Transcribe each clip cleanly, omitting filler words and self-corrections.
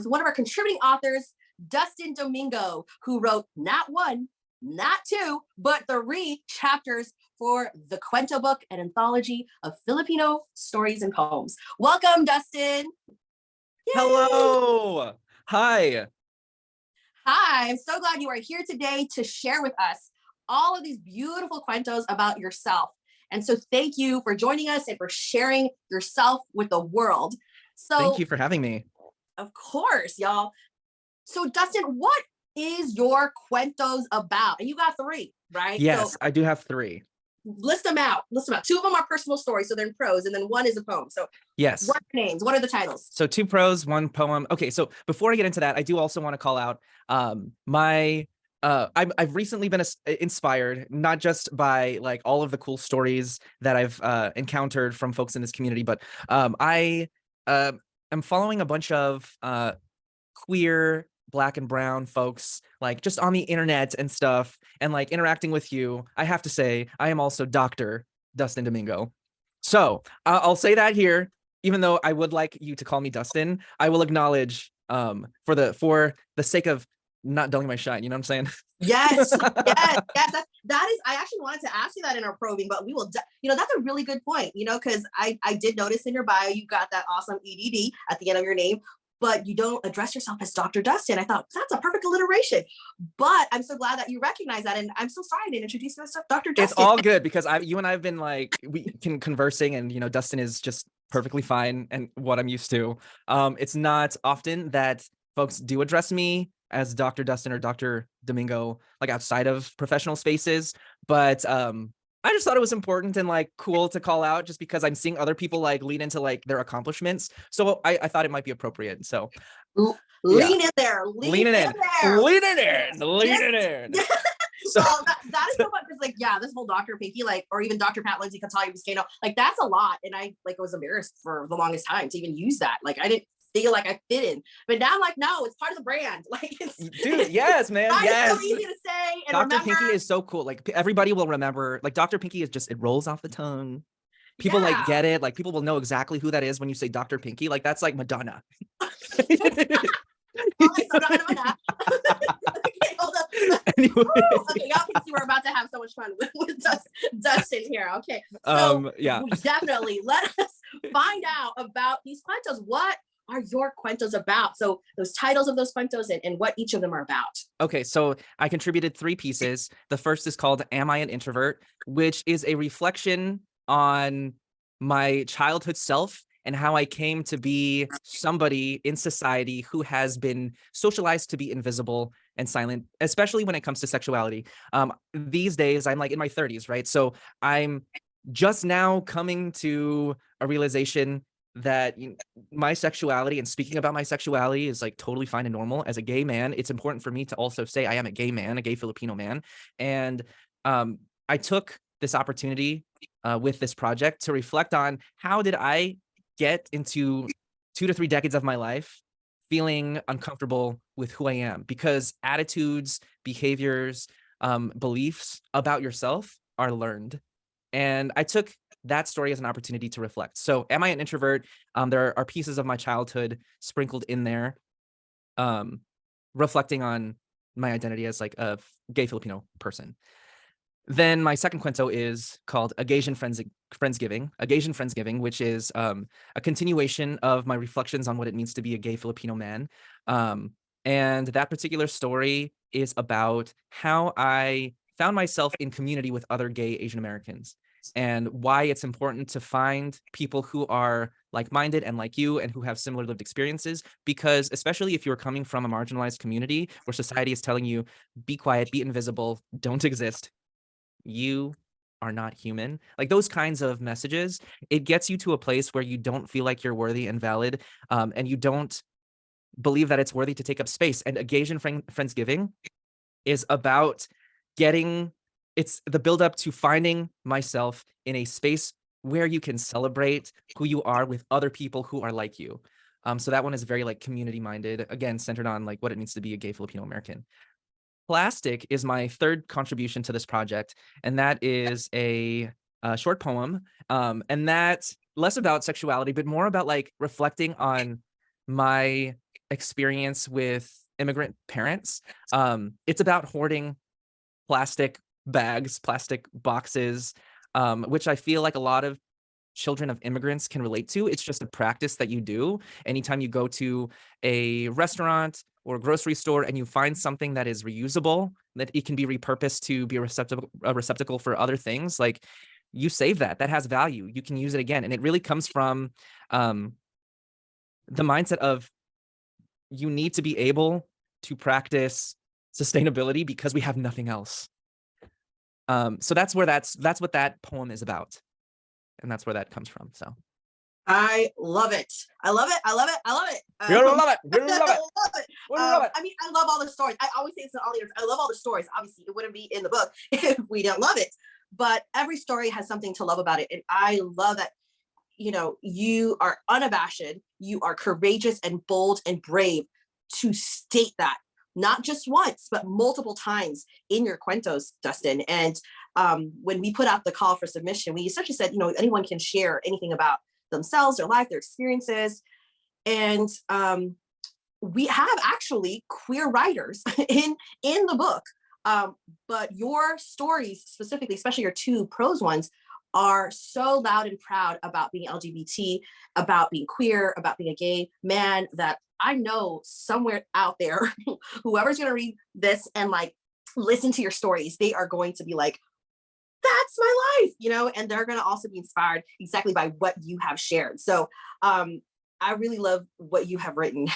one of our contributing authors, Dustin Domingo, who wrote not one, not two, but three chapters for the Kuwento Book, an anthology of Filipino stories and poems. Welcome, Dustin. Yay! Hello. Hi. Hi, I'm so glad you are here today to share with us all of these beautiful cuentos about yourself. And so thank you for joining us and for sharing yourself with the world. So thank you for having me. Of course, y'all. So Dustin, what is your cuentos about? And you got three, right? Yes, so, I do have three. List them out. Two of them are personal stories, so they're in prose, and then one is a poem. So yes. What are the names? What are the titles? So 2 prose, 1 poem. Okay, so before I get into that, I do also want to call out I've recently been inspired, not just by like all of the cool stories that I've encountered from folks in this community, but I am following a bunch of queer Black and brown folks, like just on the internet and stuff, and like interacting with you. I have to say, I am also Dr. Dustin Domingo. So I'll say that here, even though I would like you to call me Dustin, I will acknowledge for the sake of not dulling my shine, you know what I'm saying? Yes. That is, I actually wanted to ask you that in our probing, but we will, that's a really good point, because I did notice in your bio, you got that awesome EDD at the end of your name, but you don't address yourself as Dr. Dustin. I thought that's a perfect alliteration, but I'm so glad that you recognize that. And I'm so sorry I didn't introduce myself, Dr. Dustin. It's all good because you and I have been like, we can conversing and, Dustin is just perfectly fine and what I'm used to. It's not often that folks do address me as Dr. Dustin or Dr. Domingo, like outside of professional spaces. But I just thought it was important and like cool to call out just because I'm seeing other people like lean into like their accomplishments. So I thought it might be appropriate. So lean in there. Lean in there. So that is so fun because like, this whole Dr. Pinky, like, or even Dr. Pat Lindsay Catalia Buscano, like that's a lot. And I like was embarrassed for the longest time to even use that. Like I didn't feel like I fit in, but now I'm like, no, it's part of the brand. Like dude, yes, man. Yes. It's so easy to say. And Dr. Pinky is so cool. Like everybody will remember, like Dr. Pinky is just, it rolls off the tongue. People like get it. Like people will know exactly who that is when you say Dr. Pinky. Like that's like Madonna. Anyway. Okay, y'all can see we're about to have so much fun with Dustin here. Okay, so definitely let us find out about these cuentos. What are your cuentos about? So those titles of those cuentos and what each of them are about. Okay, so I contributed 3 pieces. The first is called I An Introvert, which is a reflection on my childhood self and how I came to be somebody in society who has been socialized to be invisible and silent, especially when it comes to sexuality. These days, I'm like in my 30s, right? So I'm just now coming to a realization that my sexuality and speaking about my sexuality is like totally fine and normal. As a gay man, it's important for me to also say I am a gay man, a gay Filipino man. And I took this opportunity with this project to reflect on how did I get into 2 to 3 decades of my life feeling uncomfortable with who I am, because attitudes, behaviors, beliefs about yourself are learned. And I took that story as an opportunity to reflect. So am I an introvert? There are pieces of my childhood sprinkled in there, reflecting on my identity as like a gay Filipino person. Then my second cuento is called A Gaysian Friendsgiving, which is a continuation of my reflections on what it means to be a gay Filipino man. And that particular story is about how I found myself in community with other gay Asian Americans and why it's important to find people who are like-minded and like you and who have similar lived experiences, because especially if you're coming from a marginalized community where society is telling you, be quiet, be invisible, don't exist, you are not human, like those kinds of messages, it gets you to a place where you don't feel like you're worthy and valid, and you don't believe that it's worthy to take up space. And A Gaysian Friendsgiving is about it's the buildup to finding myself in a space where you can celebrate who you are with other people who are like you. So that one is very like community minded, again, centered on like what it means to be a gay Filipino American. Plastic is my third contribution to this project, and that is a short poem, and that's less about sexuality, but more about like reflecting on my experience with immigrant parents. It's about hoarding plastic bags, plastic boxes, which I feel like a lot of children of immigrants can relate to. It's just a practice that you do anytime you go to a restaurant or a grocery store and you find something that is reusable, that it can be repurposed to be a receptacle for other things. Like, you save that. That has value. You can use it again. And it really comes from the mindset of, you need to be able to practice sustainability because we have nothing else. So that's what that poem is about. And that's where that comes from. So I love it. I love it. I love it. I love it. you love it. You I love it. love it. Love it. I mean, I love all the stories. I always say this in all the years. I love all the stories. Obviously, it wouldn't be in the book if we didn't love it. But every story has something to love about it. And I love that, you are unabashed, you are courageous and bold and brave to state that, not just once, but multiple times in your cuentos, Dustin. And when we put out the call for submission, we essentially said, anyone can share anything about themselves, their life, their experiences. And we have actually queer writers in the book. But your stories specifically, especially your two prose ones, are so loud and proud about being LGBT, about being queer, about being a gay man, that I know somewhere out there, whoever's going to read this and like listen to your stories, they are going to be like, that's my life, and they're going to also be inspired exactly by what you have shared. So I really love what you have written.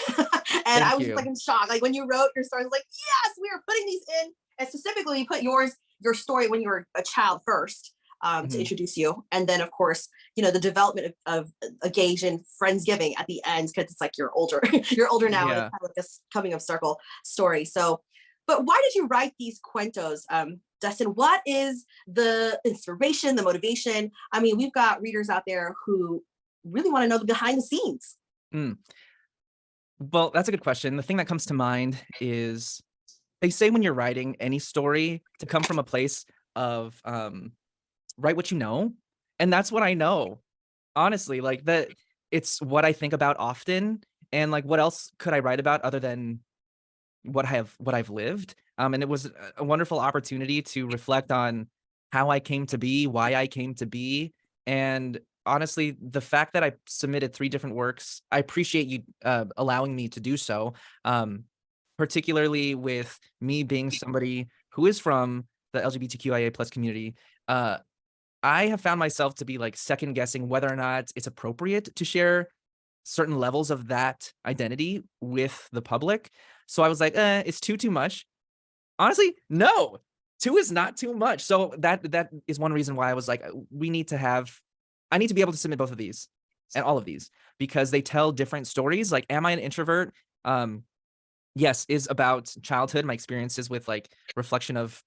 And I was just like in shock. Like when you wrote your story, I was like, yes, we are putting these in. And specifically, you put your story when you were a child first, to introduce you. And then, of course, the development of a Gaysian Friendsgiving at the end, because it's like you're older. You're older now, and it's kind of like this coming of circle story. So, but why did you write these cuentos? Dustin, what is the inspiration, the motivation? I mean, we've got readers out there who really want to know the behind the scenes. Well, that's a good question. The thing that comes to mind is, they say when you're writing any story to come from a place of write what you know. And that's what I know. Honestly, like that, it's what I think about often. And like, what else could I write about other than what I've lived? And it was a wonderful opportunity to reflect on how I came to be, why I came to be. And honestly, the fact that I submitted 3 different works, I appreciate you allowing me to do so. Particularly with me being somebody who is from the LGBTQIA plus community, I have found myself to be like second guessing whether or not it's appropriate to share certain levels of that identity with the public. So I was like, is 2 too much? Honestly, no, 2 is not too much. So that is one reason why I was like, I need to be able to submit both of these and all of these, because they tell different stories. Like, Am I an Introvert? Yes, is about childhood, my experiences with like reflection of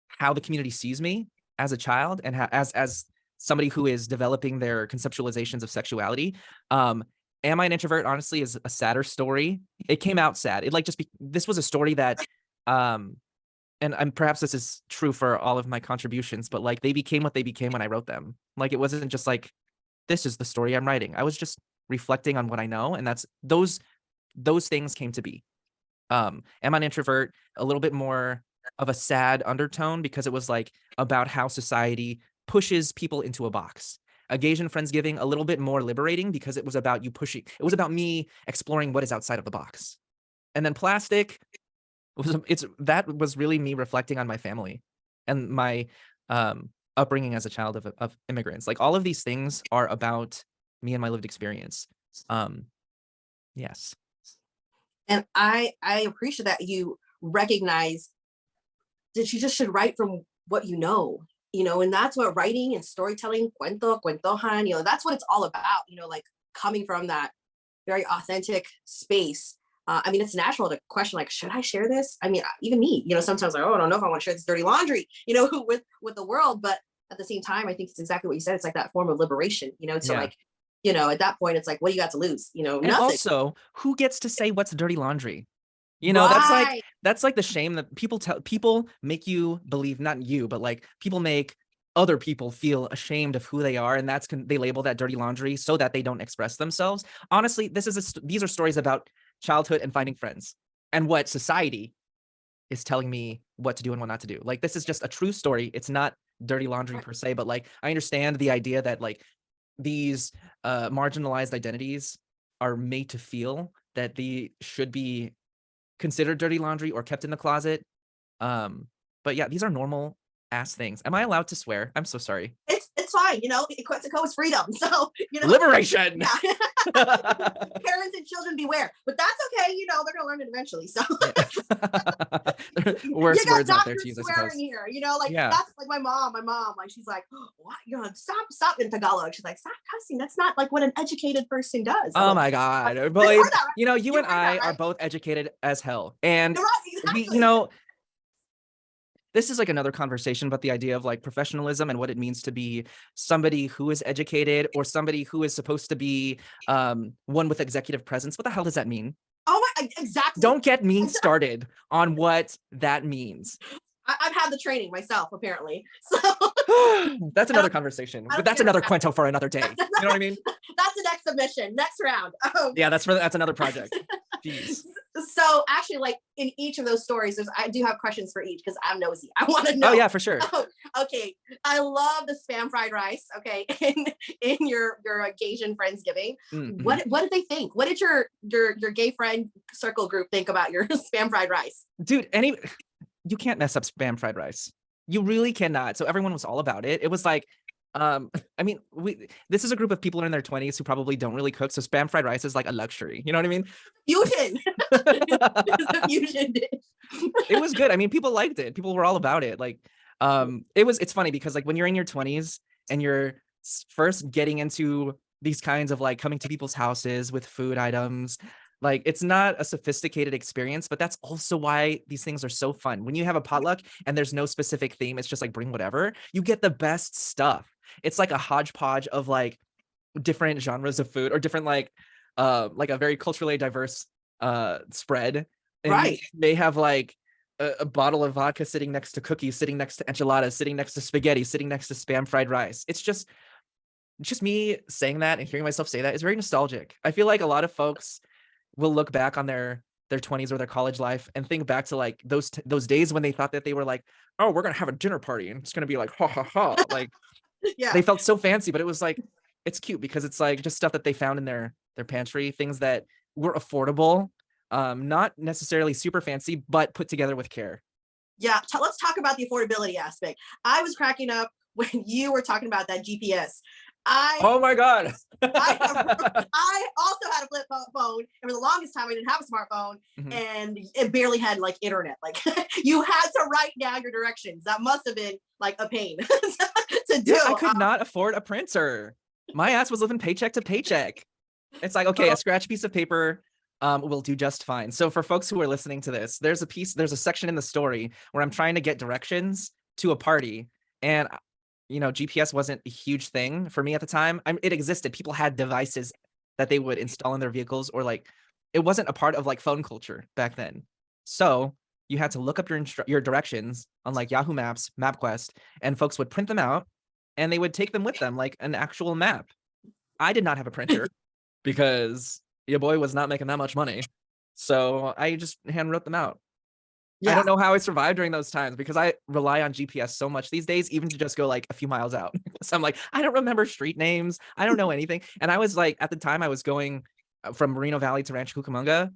how the community sees me as a child, and as somebody who is developing their conceptualizations of sexuality. Am I an Introvert? Honestly, is a sadder story. It came out sad. It like this was a story that, and perhaps this is true for all of my contributions, but like they became what they became when I wrote them. Like, it wasn't just like, this is the story I'm writing. I was just reflecting on what I know, and that's those things came to be. Am I an Introvert? A little bit more of a sad undertone, because it was like about how society pushes people into a box. A Gaysian Friendsgiving, a little bit more liberating, because it was about it was about me exploring what is outside of the box. And then Plastic that was really me reflecting on my family and my upbringing as a child of immigrants. Like, all of these things are about me and my lived experience. Yes. And I appreciate that you recognize that you just should write from what you know, and that's what writing and storytelling, cuentohan, that's what it's all about, like coming from that very authentic space. I mean, it's natural to question, like, should I share this? I mean, even me, sometimes like, oh, I don't know if I want to share this dirty laundry, with the world. But at the same time, I think it's exactly what you said. It's like that form of liberation, to like, at that point, it's like, what do you got to lose? And nothing. Also, who gets to say what's dirty laundry? Right. That's like the shame that people make you believe, not you, but like people make other people feel ashamed of who they are, and they label that dirty laundry so that they don't express themselves. Honestly, these are stories about childhood and finding friends, and what society is telling me what to do and what not to do. Like, this is just a true story. It's not dirty laundry per se, but like, I understand the idea that like these marginalized identities are made to feel that they should be considered dirty laundry or kept in the closet. But yeah, these are normal ass things. Am I allowed to swear? I'm so sorry. It's fine, Kuwento Co is freedom. So, Liberation. Yeah. Parents and children beware. But that's okay, they're gonna learn it eventually. So Worst you got words out there to doctors use, I swearing suppose. here, Yeah. that's like my mom, like she's like, what? Stop in Tagalog. She's like, stop cussing. That's not like what an educated person does. Oh Like, my God. you But heard that, right? you You and heard I that, are right? both educated as hell. And You're right, exactly. we, this is like another conversation about the idea of like professionalism and what it means to be somebody who is educated or somebody who is supposed to be one with executive presence. What the hell does that mean? Oh my, exactly. Don't get me started on what that means. I've had the training myself, apparently. So that's another conversation. But that's another Kuwento for another day. You know what I mean? That's the next submission, next round. Yeah, that's another project. Jeez. So actually, like in each of those stories, I do have questions for each because I'm nosy. I want to know. Oh yeah, for sure. Okay, I love the spam fried rice. Okay, in your Gaysian Friendsgiving, what did they think? What did your gay friend circle group think about your spam fried rice? Dude, you can't mess up spam fried rice. You really cannot. So everyone was all about it. It was like, I mean, this is a group of people in their 20s who probably don't really cook. So spam fried rice is like a luxury. You know what I mean? Fusion. It's a fusion dish. It was good. I mean, people liked it. People were all about it. Like, it's funny because like when you're in your 20s and you're first getting into these kinds of like coming to people's houses with food items, like it's not a sophisticated experience, but that's also why these things are so fun. When you have a potluck and there's no specific theme, it's just like bring whatever, you get the best stuff. It's like a hodgepodge of like different genres of food or different like a very culturally diverse spread. And right. You may have like a bottle of vodka sitting next to cookies, sitting next to enchiladas, sitting next to spaghetti, sitting next to spam fried rice. It's just me saying that and hearing myself say that is very nostalgic. I feel like a lot of folks will look back on their 20s or their college life and think back to like those days when they thought that they were like, oh, we're gonna have a dinner party and it's gonna be like ha ha ha. Like yeah, they felt so fancy, but it was like it's cute because it's like just stuff that they found in their pantry, things that were affordable, not necessarily super fancy, but put together with care. Yeah, let's talk about the affordability aspect. I was cracking up when you were talking about that GPS. Oh my God. I also had a flip phone, and for the longest time I didn't have a smartphone, and it barely had like internet. Like you had to write down your directions. That must have been like a pain to do. Yeah, I could not afford a printer. My ass was living paycheck to paycheck. It's like, okay, a scratch piece of paper will do just fine. So for folks who are listening to this, there's a section in the story where I'm trying to get directions to a party, and GPS wasn't a huge thing for me at the time. It existed. People had devices that they would install in their vehicles, or like it wasn't a part of like phone culture back then. So you had to look up your directions on like Yahoo Maps, MapQuest, and folks would print them out and they would take them with them like an actual map. I did not have a printer because your boy was not making that much money. So I just hand wrote them out. Yeah. I don't know how I survived during those times because I rely on GPS so much these days, even to just go like a few miles out. So I'm like, I don't remember street names. I don't know anything. And I was like, at the time I was going from Moreno Valley to Rancho Cucamonga.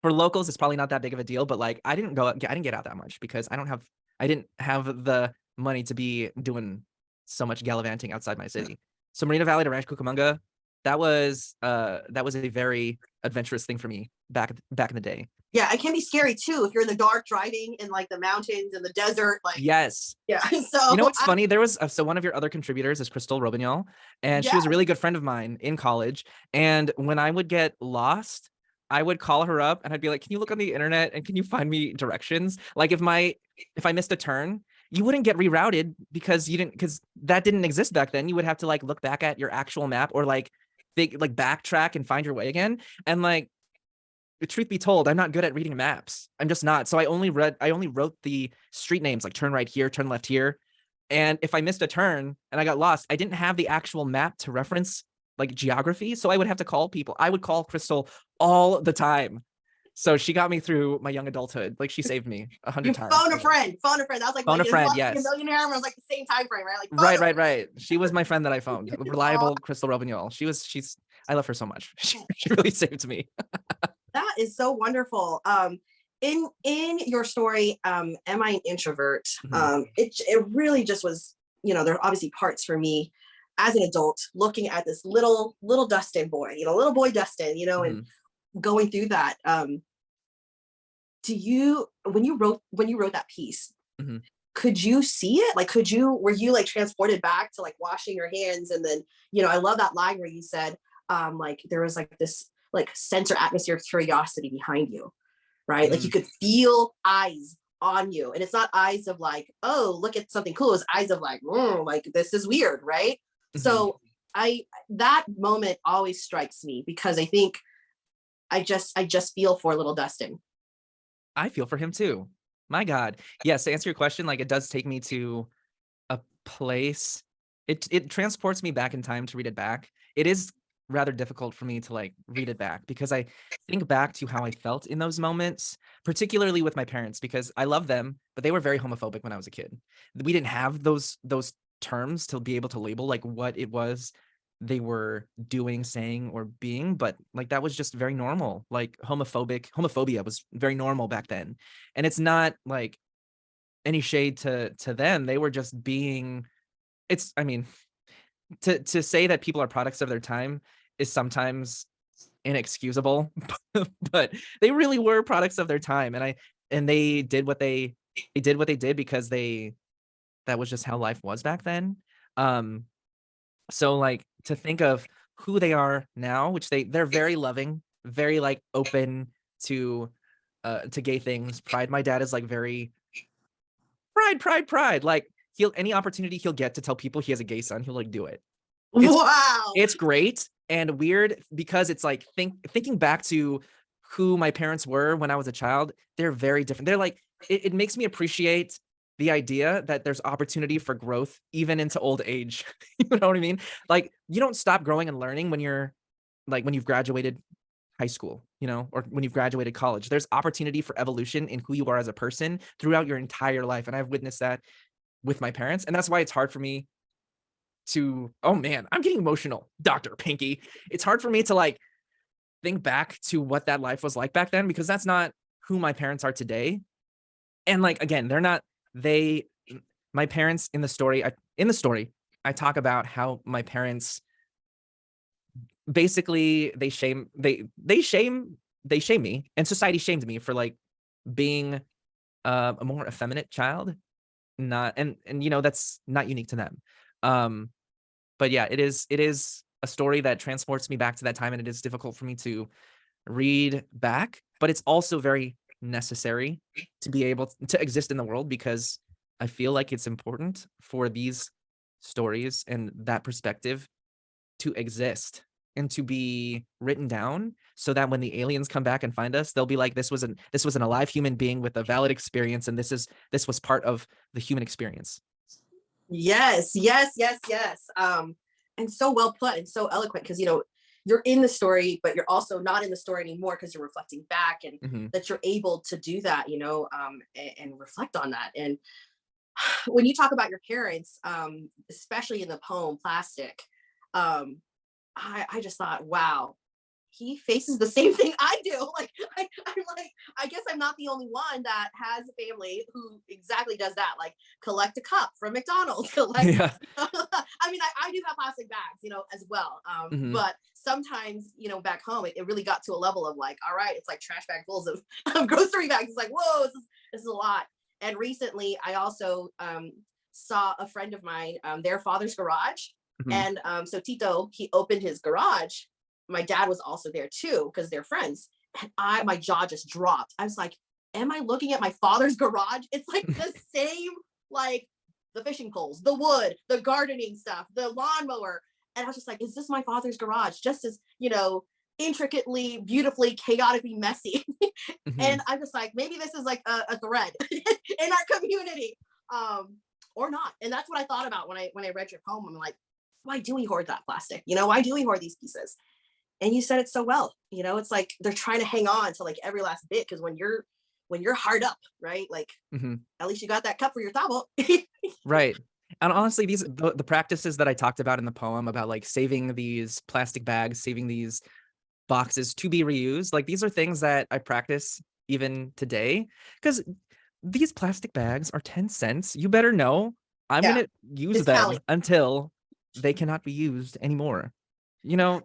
For locals, it's probably not that big of a deal, but like I didn't get out that much because I didn't have the money to be doing so much gallivanting outside my city. So Moreno Valley to Rancho Cucamonga, that was a very adventurous thing for me back in the day. Yeah, it can be scary too if you're in the dark driving in like the mountains and the desert. Like yes, yeah. So what's funny? There was so one of your other contributors is Crystal Robignol, and she was a really good friend of mine in college. And when I would get lost, I would call her up and I'd be like, "Can you look on the internet and can you find me directions?" Like if I missed a turn, you wouldn't get rerouted because that didn't exist back then. You would have to like look back at your actual map or like backtrack and find your way again. And like, truth be told, I'm not good at reading maps. I'm just not. So I only wrote the street names, like turn right here, turn left here. And if I missed a turn and I got lost, I didn't have the actual map to reference like geography. So I would have to call people. I would call Crystal all the time. So she got me through my young adulthood. Like she saved me 100 You times. phone a friend. Phone a friend. That was like Phone a like friend, Like a yes. millionaire. It was like the same time frame, right? Like Right, phone a right, friend. right. She was my friend that I phoned. Reliable Crystal Robignol. She's I love her so much. She really saved me. That is so wonderful. In your story, Am I an Introvert? Mhm. It really just was, there are obviously parts for me as an adult looking at this little Dustin boy, little boy Dustin, and Mhm. going through that. Do you when you wrote that piece, Mhm. could you see it? Like, were you like transported back to like washing your hands? And then, I love that line where you said, like there was like this like sense or atmosphere of curiosity behind you, right? Like you Mhm. could feel eyes on you. And it's not eyes of like, oh, look at something cool. It's eyes of like, like this is weird, right? Mhm. So that moment always strikes me because I think I just feel for little Dustin. I feel for him too. My God. Yes, to answer your question, like it does take me to a place. It transports me back in time to read it back. It is rather difficult for me to like read it back because I think back to how I felt in those moments, particularly with my parents, because I love them, but they were very homophobic when I was a kid. We didn't have those terms to be able to label like what it was they were doing, saying, or being, but like that was just very normal. Like homophobia was very normal back then. And it's not like any shade to them. They were just being it's I mean, to say that people are products of their time is sometimes inexcusable, but they really were products of their time. And they did what they did because that was just how life was back then. Um so like to think of who they are now, which they're very loving, very like open to gay things. Pride. My dad is like very pride, pride, pride. Like he'll any opportunity he'll get to tell people he has a gay son, he'll like do it. It's Wow. it's great and weird because it's like thinking back to who my parents were when I was a child, they're very different. They're like it makes me appreciate the idea that there's opportunity for growth even into old age. You know what I mean? Like you don't stop growing and learning when you're like when you've graduated high school, or when you've graduated college. There's opportunity for evolution in who you are as a person throughout your entire life. And I've witnessed that with my parents. And that's why it's hard for me to, oh man, I'm getting emotional, Dr. Pinky. It's hard for me to like think back to what that life was like back then because that's not who my parents are today. And like again, they're not they my parents in the story, I talk about how my parents basically they shame me and society shamed me for like being a more effeminate child. Not and that's not unique to them. Um but yeah, it is a story that transports me back to that time, and it is difficult for me to read back, but it's also very necessary to be able to exist in the world because I feel like it's important for these stories and that perspective to exist and to be written down so that when the aliens come back and find us, they'll be like, this was an alive human being with a valid experience, and this was part of the human experience. Yes, yes, yes, yes. And so well put and so eloquent because you're in the story, but you're also not in the story anymore because you're reflecting back, and Mhm. that you're able to do that, and reflect on that. And when you talk about your parents, especially in the poem Plastic, um, I just thought, wow, he faces the same thing I do. Like, I'm like, I guess I'm not the only one that has a family who exactly does that. Like, collect a cup from McDonald's. Collect. Yeah. I mean, I do have plastic bags, as well. Mhm. But sometimes, back home, it really got to a level of like, all right, it's like trash bag fulls of grocery bags. It's like, whoa, this is a lot. And recently, I also saw a friend of mine, their father's garage. Mhm. And so Tito, he opened his garage. My dad was also there too because they're friends. And my jaw just dropped. I was like, am I looking at my father's garage? It's like the same, like the fishing poles, the wood, the gardening stuff, the lawnmower. And I was just like, is this my father's garage? Just as, intricately, beautifully, chaotically messy. And Mhm. I'm just like, maybe this is like a thread in our community. Or not. And that's what I thought about when I read your poem. I'm like, why do we hoard that plastic? Why do we hoard these pieces? And you said it so well. It's like they're trying to hang on to like every last bit, because when you're hard up, right? Like, Mhm. at least you got that cup for your tabo. Right. And honestly, the practices that I talked about in the poem about like saving these plastic bags, saving these boxes to be reused, like these are things that I practice even today, because these plastic bags are 10 cents. You better know I'm Yeah, going to use them discounting. until they cannot be used anymore. You know,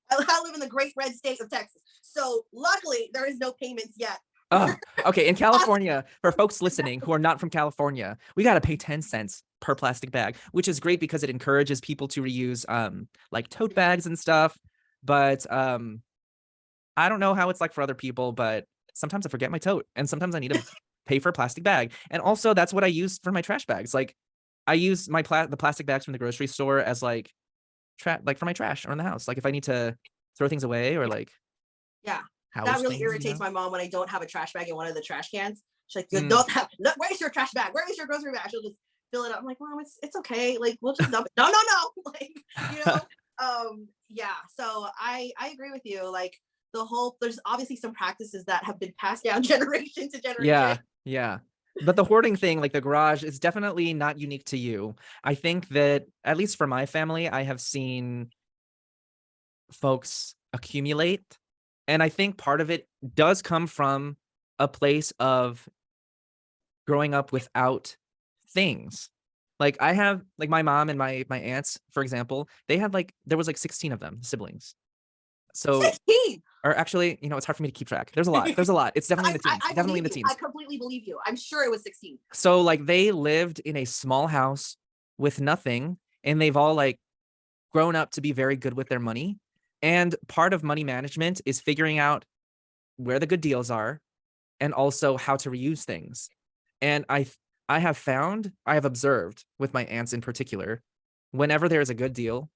I live in the great red state of Texas, so luckily there is no payments yet. oh, okay. In California, for folks listening who are not from California, we got to pay 10 cents per plastic bag, which is great because it encourages people to reuse like tote bags and stuff. But I don't know how it's like for other people, but sometimes I forget my tote and sometimes I need to pay for a plastic bag. And also that's what I use for my trash bags. Like I use the plastic bags from the grocery store as like for my trash or in the house. Like if I need to throw things away or like Yeah, that house really things, irritates my mom when I don't have a trash bag in one of the trash cans. She's like, "You Mm, don't have. No, where's your trash bag? Where is your grocery bag?" She'll just fill it up. I'm like, "Mom, it's okay. Like, we'll just dump it." No, no, no. Like, you know. Yeah. So I agree with you. Like, there's obviously some practices that have been passed down generation to generation. yeah, yeah. But the hoarding thing, like the garage, is definitely not unique to you. I think that, at least for my family, I have seen folks accumulate. And I think part of it does come from a place of growing up without things. Like I have like my mom and my aunts, for example, they had like there was like 16 of them, siblings. So 16. or actually, it's hard for me to keep track. There's a lot. There's a lot. It's definitely in the teens. I Definitely believe in the you. I teens. completely believe you. I'm sure it was 16. So like they lived in a small house with nothing and they've all like grown up to be very good with their money. And part of money management is figuring out where the good deals are and also how to reuse things. And I have observed with my aunts in particular, whenever there's a good deal,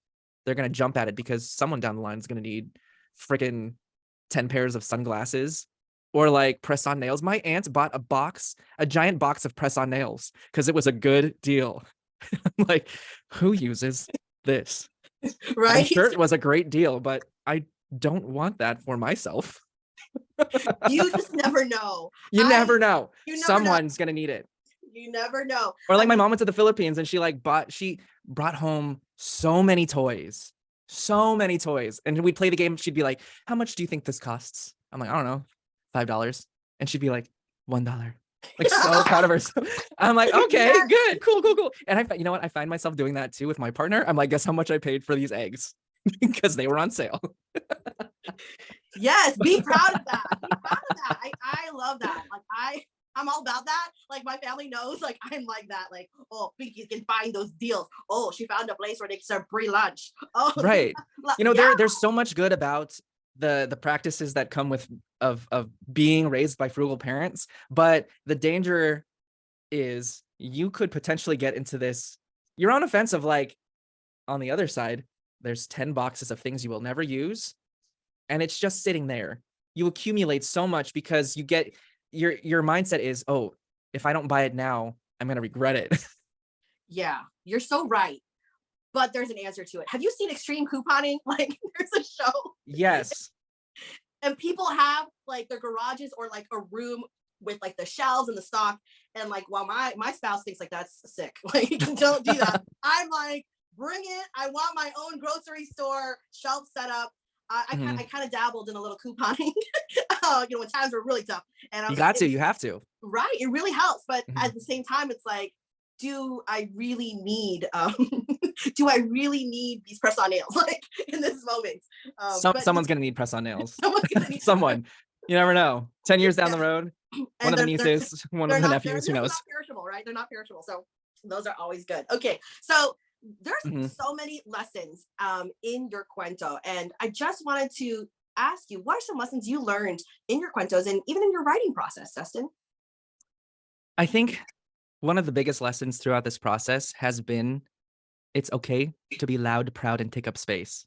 they're going to jump at it because someone down the line is going to need freaking 10 pairs of sunglasses or like press on nails. My aunt bought a giant box of press on nails because it was a good deal. Like, who uses this? I'm Right? sure it was a great deal, but I don't want that for myself. You just never know. You never know. You never know. Someone's going to need it. You never know. Or like my mom went to the Philippines and she brought home so many toys. So many toys. And we'd play the game. She'd be like, "How much do you think this costs?" I'm like, "I don't know, $5." And she'd be like, $1. Like so proud of herself. I'm like, okay, Yes. good, cool. And you know what? I find myself doing that too with my partner. I'm like, guess how much I paid for these eggs? Because they were on sale. Yes, be proud of that. Be proud of that. I love that. Like I'm all about that. Like my family knows, like I'm like that. Like, oh, you can find those deals. Oh, she found a place where they serve free lunch. Oh, Right. yeah, There's so much good about the practices that come with of being raised by frugal parents, but the danger is you could potentially get into this. You're on a fence of like, on the other side, there's 10 boxes of things you will never use, and it's just sitting there. You accumulate so much because you get your mindset is, oh, if I don't buy it now, I'm gonna regret it. yeah. You're so right. But there's an answer to it. Have you seen extreme couponing? Like there's a show Yes. and people have like their garages or like a room with like the shelves and the stock. And like, while my spouse thinks like that's sick, like don't do that. I'm like, bring it. I want my own grocery store shelf set up. Mhm. I kind of dabbled in a little couponing, when times were really tough. And I You was like, got to, you have to. right, it really helps. But Mhm. at the same time, it's like, do I really need do I really need these press on nails like in this moment? But Someone's gonna need press on nails. someone's gonna need Someone. You never know. 10 years down yeah. the road, one And of the nieces, one of the nephews, who they're knows? not perishable, right? They're not perishable. So those are always good. Okay. So there's Mhm. so many lessons in your cuento. And I just wanted to ask you, what are some lessons you learned in your cuentos and even in your writing process, Dustin? I think one of the biggest lessons throughout this process has been it's okay to be loud, proud, and take up space.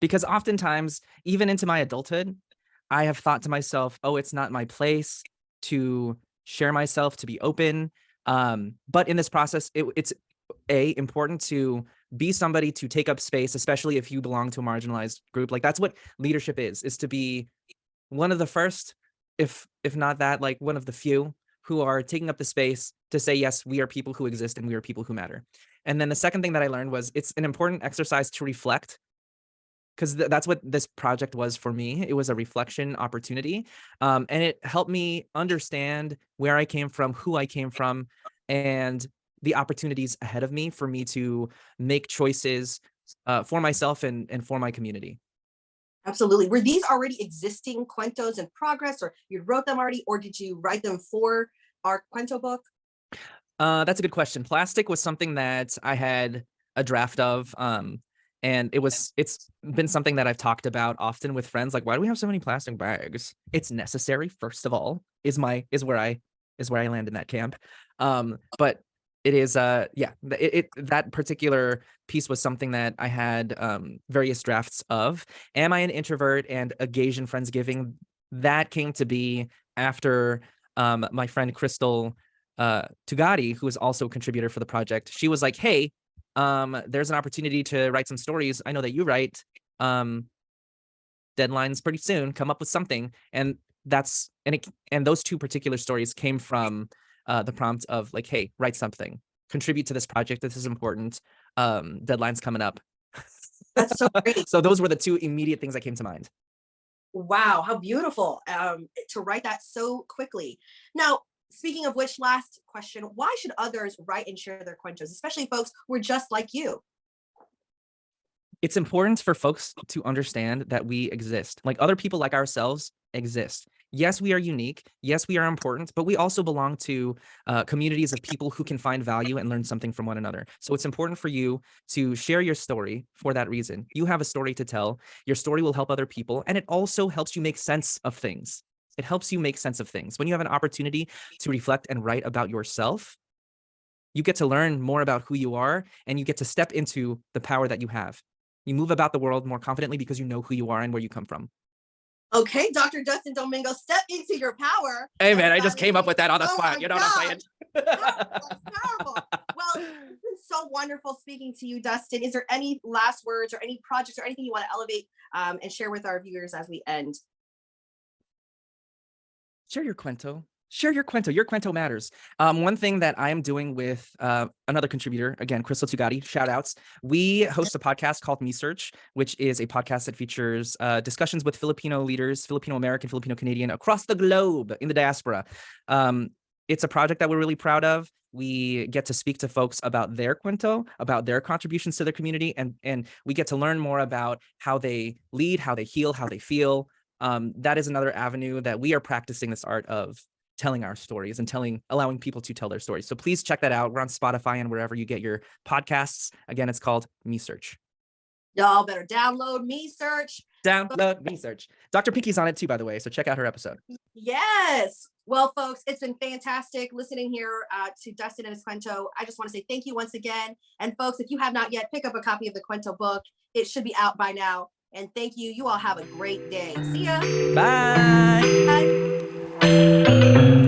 Because oftentimes, even into my adulthood, I have thought to myself, oh, it's not my place to share myself, to be open. But in this process, it's important to be somebody to take up space, especially if you belong to a marginalized group. Like that's what leadership is to be one of the first, if not that, like one of the few who are taking up the space to say, yes, we are people who exist and we are people who matter. And then the second thing that I learned was it's an important exercise to reflect, because that's what this project was for me. It was a reflection opportunity. And it helped me understand where I came from, who I came from, and the opportunities ahead of me for me to make choices for myself and for my community. Absolutely. Were these already existing cuentos in progress, or you wrote them already, or did you write them for our Kuwento book? That's a good question. Plastic was something that I had a draft of. And it's been something that I've talked about often with friends. Like, why do we have so many plastic bags? It's necessary, first of all, is where I land in that camp. But it is yeah, that particular piece was something that I had various drafts of. Am I an Introvert and a Gaysian Friendsgiving? That came to be after my friend Crystal Tugati, who is also a contributor for the project. She was like, hey, there's an opportunity to write some stories. I know that you write. Deadline's pretty soon. Come up with something. And those two particular stories came from the prompt of like, hey, write something, contribute to this project. This is important. Deadline's coming up. That's so great. So those were the two immediate things that came to mind. Wow, how beautiful to write that so quickly. Now, speaking of which, last question, why should others write and share their cuentos, especially folks who are just like you? It's important for folks to understand that we exist. Like other people like ourselves exist. Yes, we are unique. Yes, we are important, but we also belong to communities of people who can find value and learn something from one another. So it's important for you to share your story for that reason. You have a story to tell. Your story will help other people, and it also helps you make sense of things. It helps you make sense of things. When you have an opportunity to reflect and write about yourself, you get to learn more about who you are, and you get to step into the power that you have. You move about the world more confidently because you know who you are and where you come from. Okay, Dr. Dustin Domingo, step into your power. Hey, man, I just came up with that on the spot. You know what I'm saying? That's terrible. Well, it's been so wonderful speaking to you, Dustin. Is there any last words or any projects or anything you want to elevate and share with our viewers as we end? Share your cuento. Share your cuento. Your cuento matters. One thing that I am doing with another contributor, again, Crystal Tugati, shout outs. We host a podcast called Me Search, which is a podcast that features discussions with Filipino leaders, Filipino American, Filipino Canadian, across the globe in the diaspora. It's a project that we're really proud of. We get to speak to folks about their cuento, about their contributions to their community, and we get to learn more about how they lead, how they heal, how they feel. That is another avenue that we are practicing this art of telling our stories and allowing people to tell their stories. So please check that out. We're on Spotify and wherever you get your podcasts. Again, it's called Me Search. Y'all better download Me Search. Download Me Search. Dr. Pinky's on it too, by the way. So check out her episode. Yes. Well, folks, it's been fantastic listening here to Dustin and his cuento. I just want to say thank you once again. And folks, if you have not yet, pick up a copy of the Kuwento book. It should be out by now. And thank you. You all have a great day. See ya. Bye. Bye.